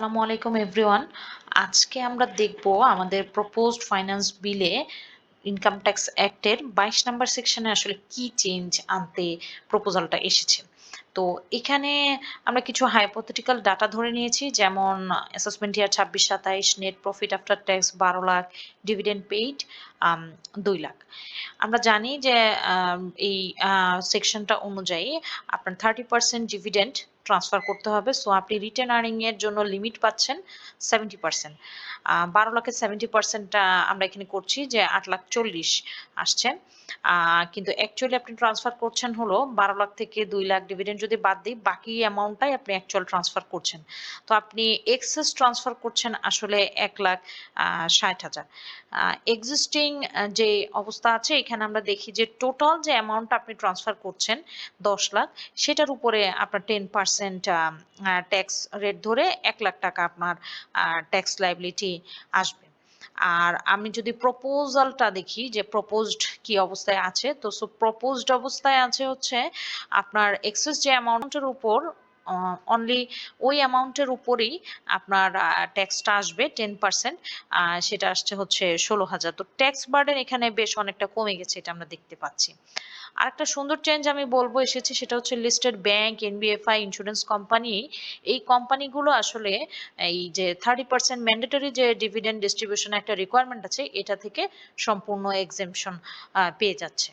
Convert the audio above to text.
আসসালামু আলাইকুম এভরিওয়ান। আজকে আমরা দেখব আমাদের প্রপোজড ফাইন্যান্স বিলে ইনকাম ট্যাক্স অ্যাক্টের ২২ নাম্বার সেকশনে আসলে কি চেঞ্জ আনতে প্রপোজালটা এসেছে। তো এখানে আমরা কিছু হাইপোথেটিক্যাল ডাটা ধরে নিয়েছি, যেমন অ্যাসেসমেন্ট ইয়ার ২৬-২৭, net profit after tax ১২ lakh, dividend paid ২ lakh. আমরা জানি যে এই সেকশনটা অনুযায়ী আপনার 30% ডিভিডেন্ড ট্রান্সফার করতে হবে। সো আপনি রিটেন আর্নিং এর জন্য লিমিট পাচ্ছেন 70%। ১২ লাখের 70% আমরা এখানে করছি যে ৮,৪০,০০০ আসছে। কিন্তু অ্যাকচুয়ালি আপনি ট্রান্সফার করছেন হলো ১২ লাখ থেকে ২ লাখ ডিভিডেন্ড যদি বাদ দিই, বাকি অ্যামাউন্টটাই আপনি অ্যাকচুয়াল ট্রান্সফার করছেন। তো আপনি এক্সেস ট্রান্সফার করছেন আসলে ১,৬০,০০০। এক্সিস্টিং যে অবস্থা আছে, এখানে আমরা দেখি যে টোটাল যে অ্যামাউন্ট আপনি ট্রান্সফার করছেন ১০ লাখ, সেটার উপরে আপনার 10% ট্যাক্স রেট ধরে ১,০০,০০০ টাকা আপনার ট্যাক্স লায়াবিলিটি আসবে। আর আমি যদি প্রপোজালটা দেখি যে প্রপোজড কি অবস্থায় আছে, তো প্রপোজড অবস্থায় আছে হচ্ছে আপনার এক্সেস যে অ্যামাউন্টের উপর অনলি ওই অ্যামাউন্টের উপরেই আপনার ট্যাক্সটা আসবে 10%। সেটা আসছে হচ্ছে ১৬,০০০। তো ট্যাক্স বার্ডেন এখানে বেশ অনেকটা কমে গেছে, এটা আমরা দেখতে পাচ্ছি। আরেকটা সুন্দর চেঞ্জ আমি বলব এসেছে, সেটা হচ্ছে listed bank, NBFI, insurance company. এই কোম্পানিগুলো আসলে এই যে 30% ম্যান্ডেটরি যে ডিভিডেন্ড ডিস্ট্রিবিউশন একটা রিকোয়ারমেন্ট আছে, এটা থেকে সম্পূর্ণ এক্সেম্পশন পেয়ে যাচ্ছে।